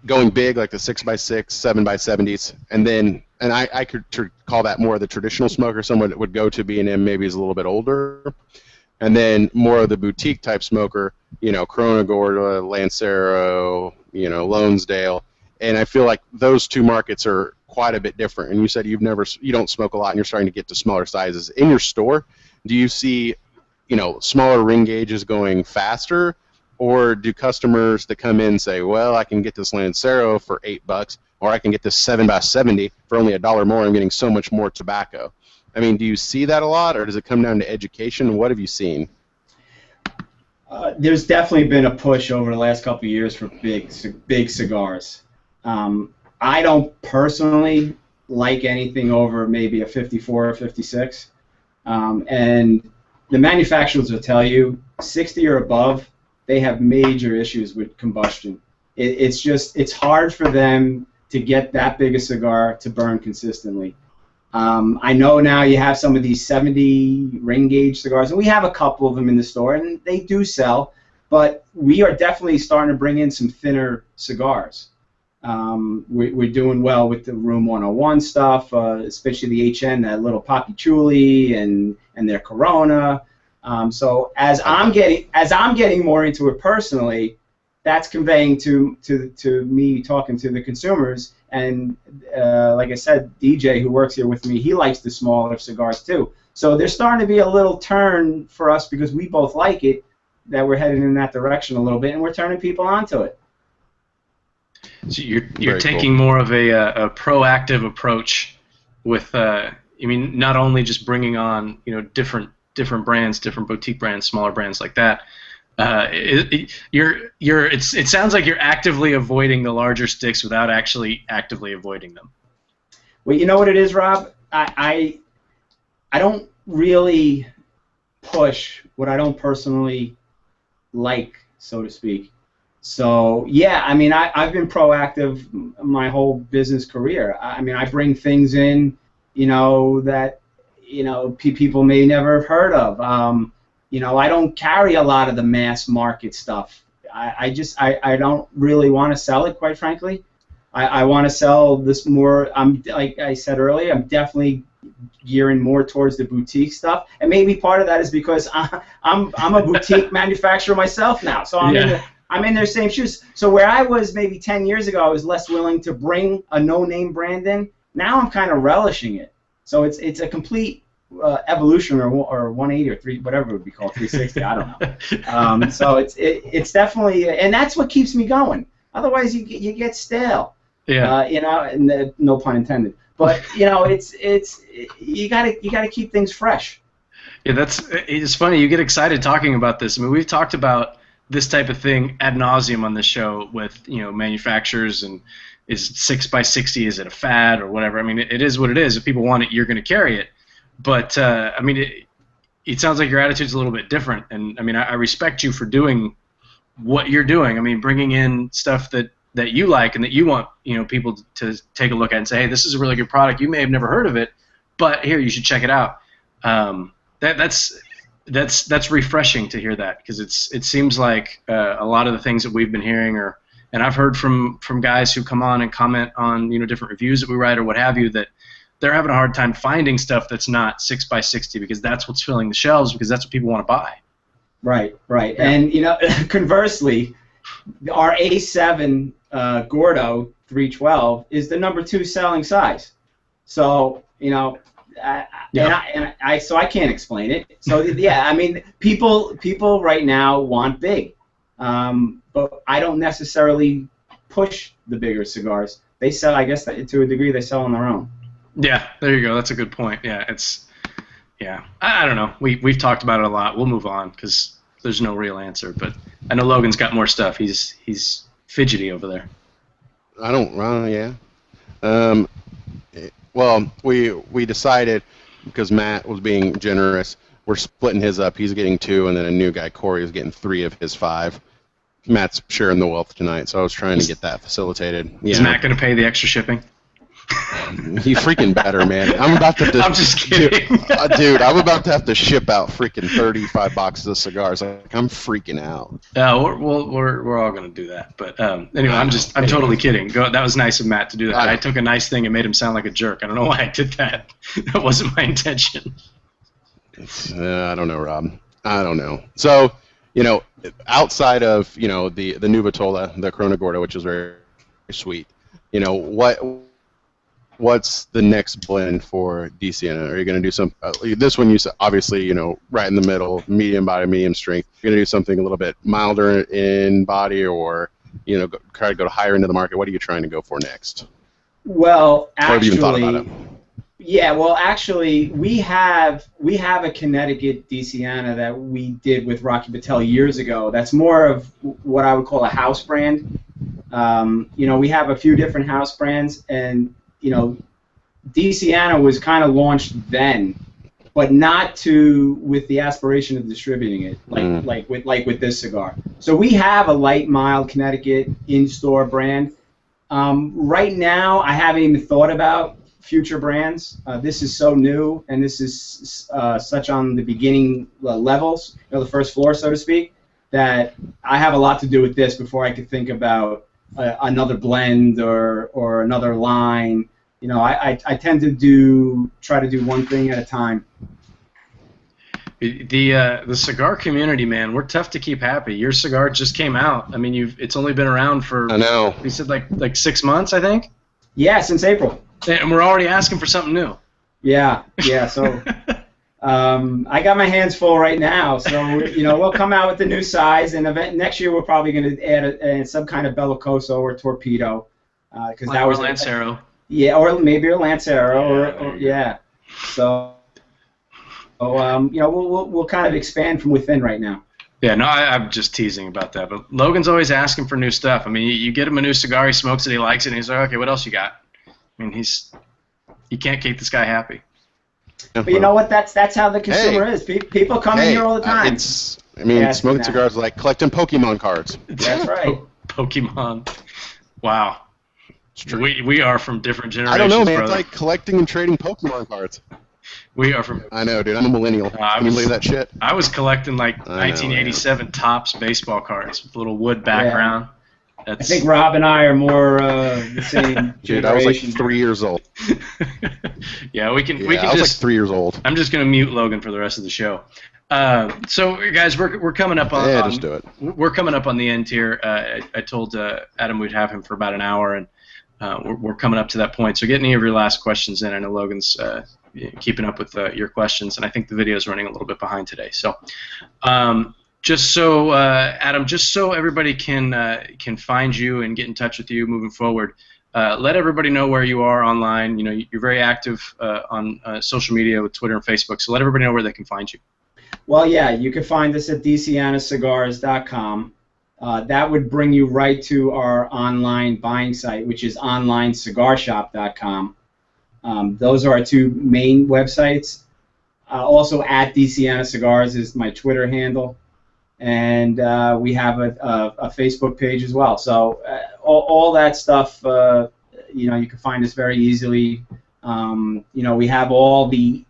going big, like the 6x6, 7x70s, and then, and I could call that more the traditional smoker, someone that would go to B&M maybe is a little bit older, and then more of the boutique type smoker, Corona Gorda, Lancero, Lonesdale, and I feel like those two markets are quite a bit different. And you said you don't smoke a lot, and you're starting to get to smaller sizes. In your store, do you see, smaller ring gauges going faster? Or do customers that come in say, well, I can get this Lancero for $8, or I can get this 7x70 for only $1 more. I'm getting so much more tobacco. I mean, do you see that a lot, or does it come down to education? What have you seen? There's definitely been a push over the last couple of years for big cigars. I don't personally like anything over maybe a 54 or 56, and the manufacturers will tell you 60 or above. They have major issues with combustion. It's hard for them to get that big a cigar to burn consistently. I know now you have some of these 70 ring gauge cigars, and we have a couple of them in the store, and they do sell, but we are definitely starting to bring in some thinner cigars. We're doing well with the Room 101 stuff, especially the HN, that little Papi Chuli, and their Corona. So as I'm getting more into it personally, that's conveying to me talking to the consumers. And like I said, DJ, who works here with me, he likes the smaller cigars too. So there's starting to be a little turn for us because we both like it, that we're headed in that direction a little bit, and we're turning people onto it. So you're taking more of a proactive approach with, I mean, not only just bringing on different brands, different boutique brands, smaller brands like that. It sounds like you're actively avoiding the larger sticks without actually actively avoiding them. Well, you know what it is, Rob? I don't really push what I don't personally like, so to speak. So yeah, I mean, I've been proactive my whole business career. I mean, I bring things in, that people may never have heard of. I don't carry a lot of the mass market stuff. I don't really want to sell it, quite frankly. I want to sell this more. Like I said earlier, I'm definitely gearing more towards the boutique stuff, and maybe part of that is because I'm a boutique manufacturer myself now, so I'm in their same shoes. So where I was maybe 10 years ago, I was less willing to bring a no-name brand in. Now I'm kind of relishing it. So it's a complete evolution, or 180 or 3, whatever it would be called, 360. I don't know. So it's definitely, and that's what keeps me going. Otherwise, you get stale. Yeah. And no pun intended. But it's you gotta keep things fresh. Yeah, it's funny. You get excited talking about this. I mean, we've talked about this type of thing ad nauseum on this show with manufacturers, and is 6x60, is it a fad or whatever? I mean, it is what it is. If people want it, you're going to carry it. But I mean, it sounds like your attitude's a little bit different, and I mean, I respect you for doing what you're doing. I mean, bringing in stuff that you like and that you want people to take a look at and say, hey, this is a really good product. You may have never heard of it, but here, you should check it out. That's refreshing to hear that, because it seems like a lot of the things that we've been hearing, and I've heard from guys who come on and comment on different reviews that we write or what have you, that they're having a hard time finding stuff that's not 6x60, because that's what's filling the shelves, because that's what people want to buy. Right. Yeah. And conversely, our A7 Gordo 312 is the #2 selling size. So so I can't explain it. So yeah, I mean, people right now want big, but I don't necessarily push the bigger cigars. They sell, I guess, to a degree, they sell on their own. Yeah, there you go. That's a good point. Yeah, I don't know. We've talked about it a lot. We'll move on because there's no real answer. But I know Logan's got more stuff. He's fidgety over there. I don't. Yeah. Well, we decided, because Matt was being generous, we're splitting his up. He's getting 2, and then a new guy, Corey, is getting 3 of his 5. Matt's sharing the wealth tonight, so I was trying to get that facilitated. Yeah. Is Matt going to pay the extra shipping? He freaking better, man. I'm about to. I'm just kidding. Dude, I'm about to have to ship out freaking 35 boxes of cigars. Like, I'm freaking out. We're all gonna do that. But anyway, I'm totally kidding. That was nice of Matt to do that. I took a nice thing and made him sound like a jerk. I don't know why I did that. That wasn't my intention. I don't know, Rob. I don't know. So, outside of the new Vitola, the Corona Gordo, which is very, very sweet. What's the next blend for DeSiena? Are you going to do some? This one, you said, obviously, right in the middle, medium body, medium strength. You're going to do something a little bit milder in body, or try to go higher into the market. What are you trying to go for next? Well, actually, or have you even thought about it? Yeah, well, actually, we have a Connecticut DeSiena that we did with Rocky Patel years ago. That's more of what I would call a house brand. We have a few different house brands, and DeSiena was kind of launched then, but not with the aspiration of distributing it, like with this cigar. So we have a light, mild Connecticut in-store brand. Right now, I haven't even thought about future brands. This is so new, and this is such on the beginning levels, the first floor, so to speak, that I have a lot to do with this before I could think about another blend or another line. I tend to try to do one thing at a time. The cigar community, man, we're tough to keep happy. Your cigar just came out. I mean, it's only been around for, I know. you said like 6 months, I think? Yeah, since April. And we're already asking for something new. Yeah. So I got my hands full right now. So we'll come out with the new size, and next year we're probably going to add some kind of bellicoso or torpedo, because that was Lancero. Yeah, or maybe a Lancero, or yeah. So we'll kind of expand from within right now. Yeah, no, I'm just teasing about that. But Logan's always asking for new stuff. I mean, you get him a new cigar, he smokes it, he likes it, and he's like, okay, what else you got? I mean, you can't keep this guy happy. But you know what? That's how the consumer is. People come in here all the time. Smoking cigars is like collecting Pokemon cards. That's right. Pokemon. Wow. We are from different generations. I don't know, man. Brother. It's like collecting and trading Pokemon cards. We are from. I know, dude. I'm a millennial. Can you believe that shit? I was collecting like 1987 Topps baseball cards with a little wood background. I think Rob and I are more the same Dude, I was like 3 years old. Yeah, we can I was like 3 years old. I'm just gonna mute Logan for the rest of the show. So guys, we're coming up on. Yeah, just do it. We're coming up on the end here. I told Adam we'd have him for about an hour, and we're coming up to that point. So get any of your last questions in. I know Logan's keeping up with your questions, and I think the video is running a little bit behind today. So. Just so Adam, just so everybody can find you and get in touch with you moving forward, let everybody know where you are online. You know, you're very active on social media with Twitter and Facebook, so let everybody know where they can find you. Well, yeah, you can find us at DeSienaCigars.com. That would bring you right to our online buying site, which is onlinecigarshop.com. Those are our two main websites. Also, at DeSiena Cigars is my Twitter handle. And we have a Facebook page as well. So all that stuff, you can find us very easily. We have all the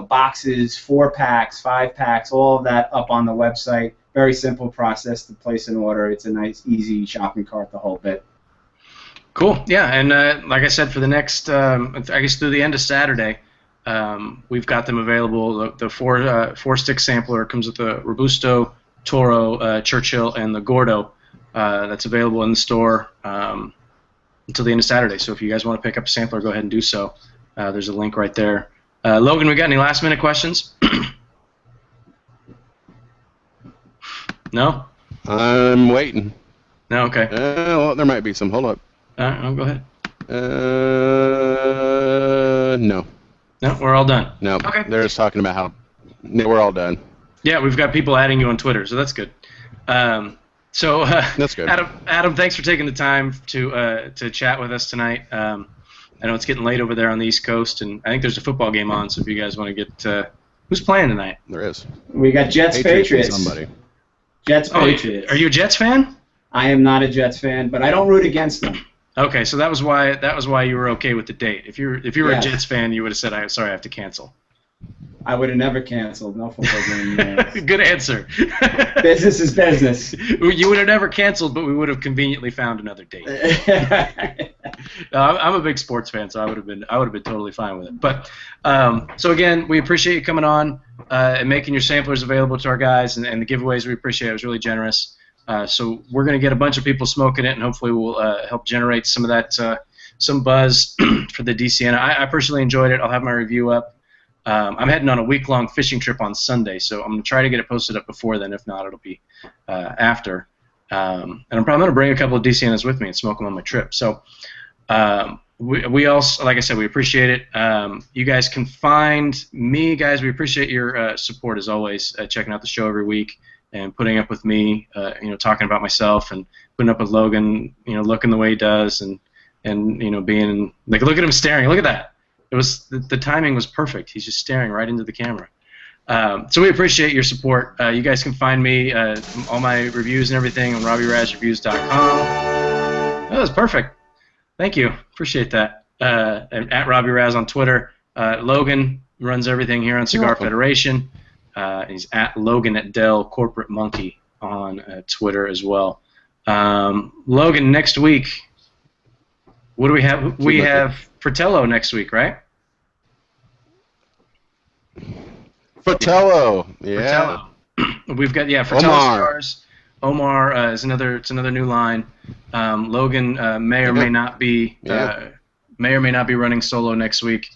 boxes, 4-packs, 5-packs, all of that up on the website. Very simple process to place an order. It's a nice, easy shopping cart, the whole bit. Cool. Yeah, and like I said, for the next, I guess through the end of Saturday. We've got them available. The four-stick sampler comes with the Robusto, Toro, Churchill, and the Gordo. That's available in the store until the end of Saturday. So if you guys want to pick up a sampler, go ahead and do so. There's a link right there. Logan, we got any last-minute questions? No? I'm waiting. No? Okay. Well, there might be some. Hold up. Go ahead. No. No, we're all done. No, okay. They're just talking about how we're all done. Yeah, we've got people adding you on Twitter, so that's good. That's good. Adam, thanks for taking the time to chat with us tonight. I know it's getting late over there on the East Coast, and I think there's a football game on, so if you guys want to get who's playing tonight? There is. We got Patriots. Somebody. Patriots. Are you a Jets fan? I am not a Jets fan, but I don't root against them. Okay, so that was why you were okay with the date. If you were a Jets fan, you would have said, "I'm sorry, I have to cancel." I would have never canceled. No football game. Good answer. Business is business. You would have never canceled, but we would have conveniently found another date. I'm a big sports fan, so I would have been totally fine with it. But so again, we appreciate you coming on and making your samplers available to our guys, and the giveaways we appreciate. It was really generous. So we're going to get a bunch of people smoking it, and hopefully we'll help generate some of that, some buzz for the DeSiena. I personally enjoyed it. I'll have my review up. I'm heading on a week-long fishing trip on Sunday, so I'm going to try to get it posted up before then. If not, it'll be after. And I'm probably going to bring a couple of DeSienas with me and smoke them on my trip. So we also, like I said, we appreciate it. You guys can find me, guys. We appreciate your support as always, checking out the show every week. And putting up with me, talking about myself, and putting up with Logan, looking the way he does, and being like, look at him staring. Look at that. It was the timing was perfect. He's just staring right into the camera. So we appreciate your support. You guys can find me, all my reviews and everything on RobbieRazReviews.com. That was perfect. Thank you. Appreciate that. And at Robbie Raz on Twitter. Logan runs everything here on Cigar Federation. He's at Logan at Dell Corporate Monkey on Twitter as well. Logan, next week, what do we have? We have Fratello next week, right? Fratello. Yeah. Fratello. We've got Fratello Omar. Cigars. Omar is another. It's another new line. Logan may or may not be running solo next week.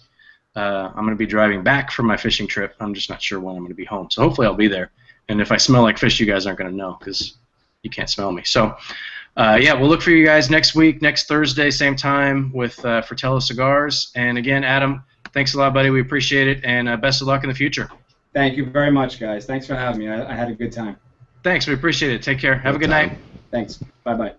I'm going to be driving back from my fishing trip. I'm just not sure when I'm going to be home. So hopefully I'll be there. And if I smell like fish, you guys aren't going to know because you can't smell me. So we'll look for you guys next week, next Thursday, same time with Fratello Cigars. And again, Adam, thanks a lot, buddy. We appreciate it, and best of luck in the future. Thank you very much, guys. Thanks for having me. I had a good time. Thanks. We appreciate it. Take care. Have a good night. Thanks. Bye-bye.